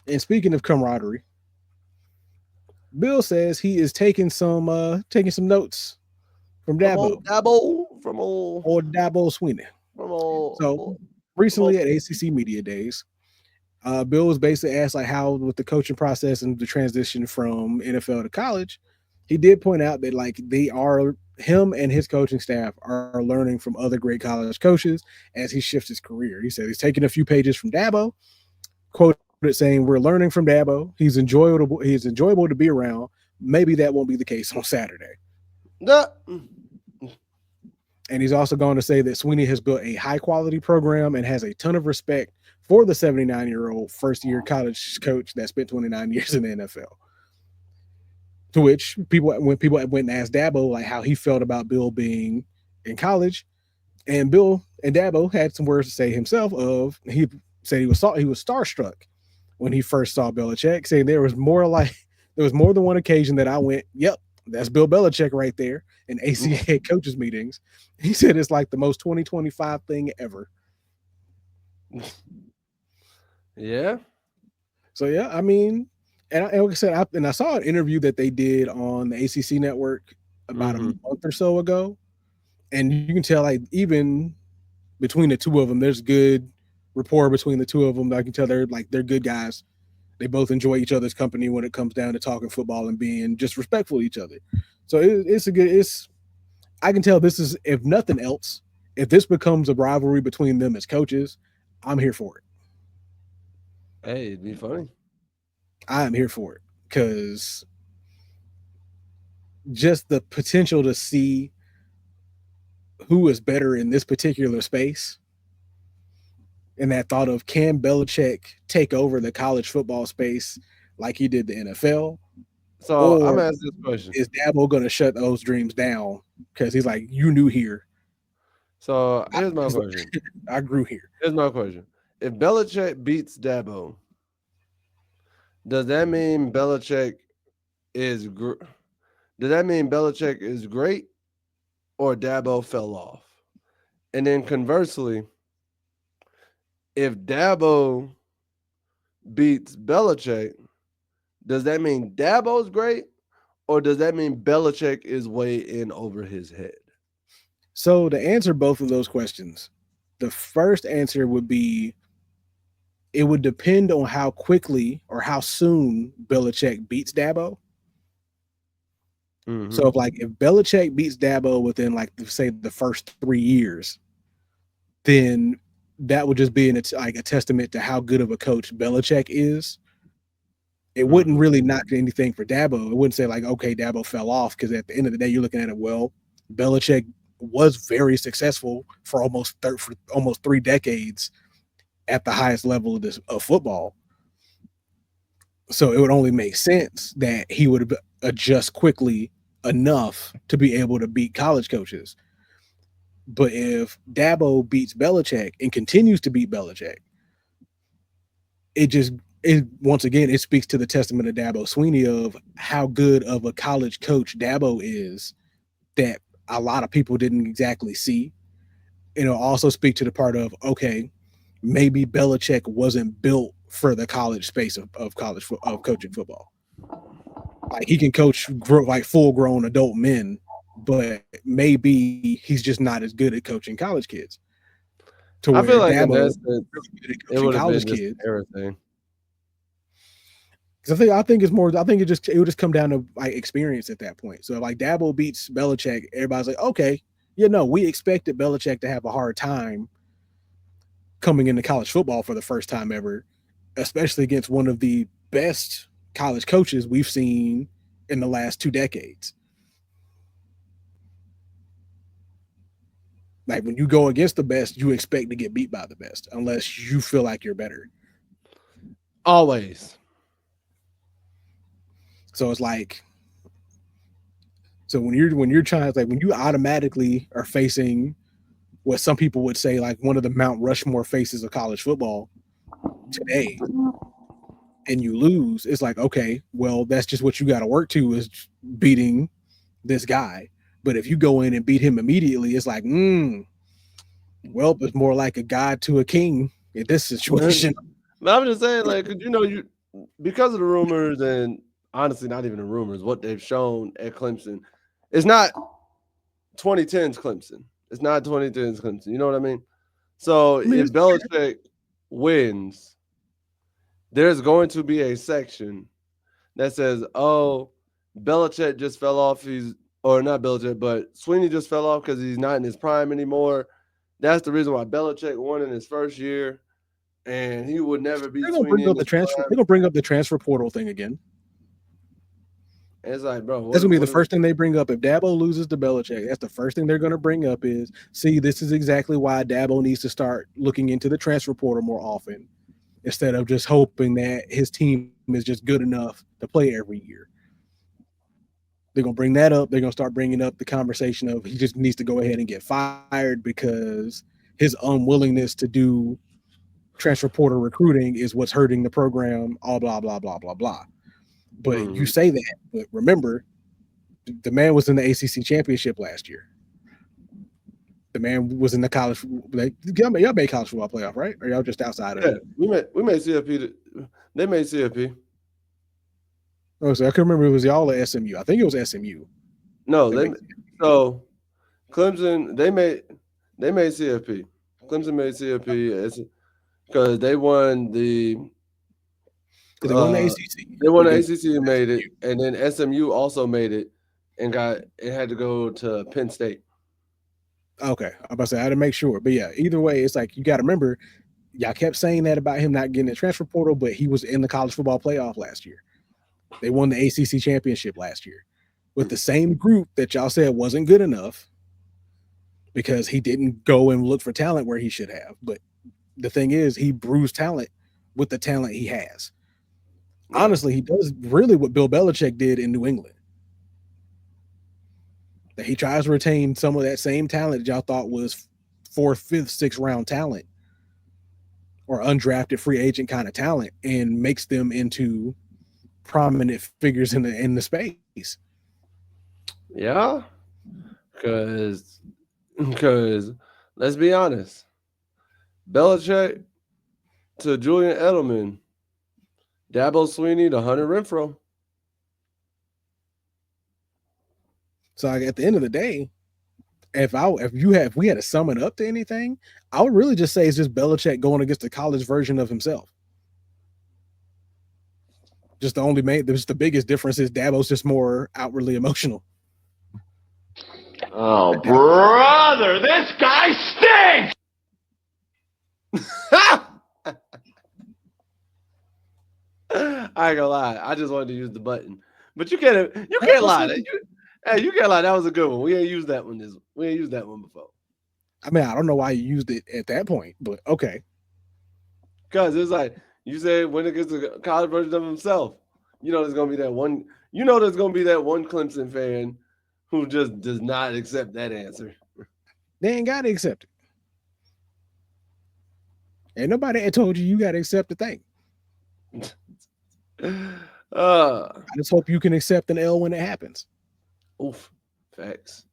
And speaking of camaraderie, Bill says he is taking some notes from From old Dabo Dabo, or Dabo Sweeney. from old, So from old. recently at ACC Media Days, Bill was basically asked like how with the coaching process and the transition from NFL to college. He did point out that like they are him and his coaching staff are learning from other great college coaches as he shifts his career. He said he's taking a few pages from Dabo, quoted saying, "We're learning from Dabo. He's enjoyable to be around. Maybe that won't be the case on Saturday." Duh. And he's also going to say that Sweeney has built a high quality program and has a ton of respect for the 79-year-old first year college coach that spent 29 years in the NFL. To which when people went and asked Dabo like how he felt about Bill being in college, and Bill and Dabo had some words to say himself. Of he said he was starstruck when he first saw Belichick, saying there was more than one occasion that I went, "Yep, that's Bill Belichick right there," in ACA coaches meetings. He said it's like the most 2025 thing ever. Yeah. So yeah, I mean, and like I said, I saw an interview that they did on the ACC network about a Mm-hmm. month or so ago, and you can tell like even between the two of them, there's good rapport between the two of them. I can tell they're good guys. They both enjoy each other's company when it comes down to talking football and being just respectful to each other. So it's a good. It's I can tell this is if nothing else, if this becomes a rivalry between them as coaches, I'm here for it. Hey, it'd be funny. I am here for it because just the potential to see who is better in this particular space and that thought of can Belichick take over the college football space like he did the NFL, So I'm or gonna ask this question. is Dabo going to shut those dreams down because he's like, you knew here, So I, here's my question. I grew here. Here's my question. If Belichick beats Dabo, does that mean is gr- does that mean Belichick is great or Dabo fell off? And then conversely, if Dabo beats Belichick, does that mean Dabo's great or does that mean Belichick is way in over his head? So to answer both of those questions, the first answer would be it would depend on how quickly or how soon Belichick beats Dabo. So Mm-hmm. if Belichick beats Dabo within like say the first 3 years, then that would just be like a testament to how good of a coach Belichick is. It wouldn't Mm-hmm. really knock anything for Dabo. It wouldn't say like, okay, Dabo fell off because at the end of the day, you're looking at it. Well, Belichick was very successful for for almost 3 decades at the highest level of football. So it would only make sense that he would adjust quickly enough to be able to beat college coaches. But if Dabo beats Belichick and continues to beat Belichick, it just it once again it speaks to the testament of Dabo Sweeney of how good of a college coach Dabo is that a lot of people didn't exactly see. It'll also speak to the part of okay, maybe Belichick wasn't built for the college space of coaching football. Like he can coach like full grown adult men, but maybe he's just not as good at coaching college kids. To I where feel like in Dabo that really sense, good at it coaching would have college been just kids. an error thing. Because I think it's more. I think it would just come down to like experience at that point. So like Dabo beats Belichick, everybody's like, okay, we expected Belichick to have a hard time coming into college football for the first time ever, especially against one of the best college coaches we've seen in the last 2 decades. Like when you go against the best, you expect to get beat by the best, unless you feel like you're better. Always. So it's like, so when you're trying, like when you automatically are facing what some people would say like one of the Mount Rushmore faces of college football today, and you lose, it's like okay, well that's just what you got to work to is beating this guy. But if you go in and beat him immediately, it's like, well, it's more like a god to a king in this But situation. I'm just saying, like, 'cause because of the rumors and honestly, not even the rumors, what they've shown at Clemson, it's not 2010's Clemson. It's not 2010's Clemson. You know what I mean? So I mean, if it's fair. Belichick wins, there's going to be a section that says, "Oh, Belichick just fell off. He's or not Belichick, but Sweeney just fell off because he's not in his prime anymore. That's the reason why Belichick won in his first year, and he would never beat They're gonna Sweeney bring in up the his transfer. prime." They're gonna bring up the transfer portal thing again. And it's like, bro, That's gonna be the what is first thing they bring up if Dabo loses to Belichick. That's the first thing they're gonna bring up is, see, this is exactly why Dabo needs to start looking into the transfer portal more often instead of just hoping that his team is just good enough to play every year. They're gonna bring that up. They're gonna start bringing up the conversation of he just needs to go ahead and get fired because his unwillingness to do transfer portal recruiting is what's hurting the program. All blah blah blah blah blah. But you Mhm. say that, but remember, the man was in the ACC championship last year. The man was in the college. Y'all made college football playoff, right? Or y'all just outside of Yeah, it? we may see a P. They may see a P. Oh, so I can remember it was y'all at SMU. I think it was SMU. No, That they makes so Clemson they made CFP. Clemson made CFP because because they won the uh ACC they won the against ACC and made it, SMU. and then SMU also made it and got it had to go to Penn State. Okay, I'm about to say I had to make sure, but yeah, either way, it's like you got to remember, y'all kept saying that about him not getting the transfer portal, but he was in the college football playoff last year. They won the ACC championship last year with the same group that y'all said wasn't good enough because he didn't go and look for talent where he should have. But the thing is, he brews talent with the talent he has. Yeah, Honestly, he does really what Bill Belichick did in New England. That he tries to retain some of that same talent that y'all thought was fourth, fifth, sixth round talent or undrafted free agent kind of talent and makes them into prominent figures in the space. yeah, because let's be honest, Belichick to Julian Edelman, Dabo Sweeney to Hunter Renfro. So like, at the end of the day, if we had to sum it up to anything, I would really just say it's just Belichick going against the college version of himself. Just the biggest difference is Dabo's just more outwardly emotional. Oh, brother, this guy stinks! I ain't gonna lie. I just wanted to use the button, but you can't lie. You can't lie. That was a good one. We ain't used that one. We ain't used that one before. I mean, I don't know why you used it at that point, but okay. Cause it's like you said when it gets to the college version of himself, you know there's gonna be that one. You know there's gonna be that one Clemson fan who just does not accept that answer. They ain't got to accept it. Ain't nobody had told you got to accept the thing. Uh, I just hope you can accept an L when it happens. oof, facts.